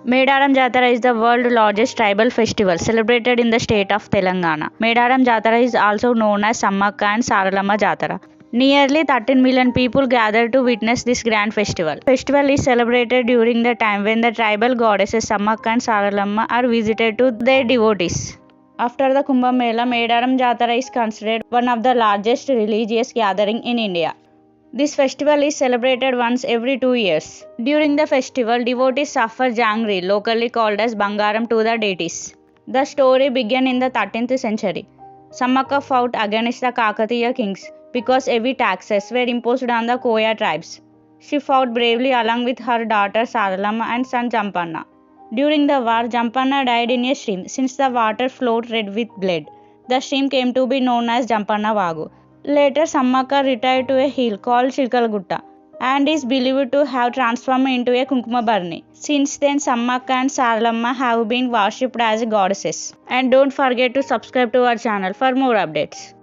Medaram Jatara is the world's largest tribal festival celebrated in the state of Telangana. Medaram Jatara is also known as Sammaka and Saralamma Jatara. Nearly 13 million people gather to witness this grand festival. The festival is celebrated during the time when the tribal goddesses Sammaka and Saralamma are visited to their devotees. After the Kumbh Mela, Medaram Jatara is considered one of the largest religious gatherings in India. This festival is celebrated once every 2 years. During the festival, devotees offer jangri, locally called as Bangaram, to the deities. The story began in the 13th century. Sammaka fought against the Kakatiya kings because heavy taxes were imposed on the Koya tribes. She fought bravely along with her daughter Saralamma and son Jampanna. During the war, Jampanna died in a stream since the water flowed red with blood. The stream came to be known as Jampanna Vagu. Later, Sammaka retired to a hill called Chilkalgutta and is believed to have transformed into a Kunkuma Barni. Since then, Sammaka and Saralamma have been worshipped as goddesses. And don't forget to subscribe to our channel for more updates.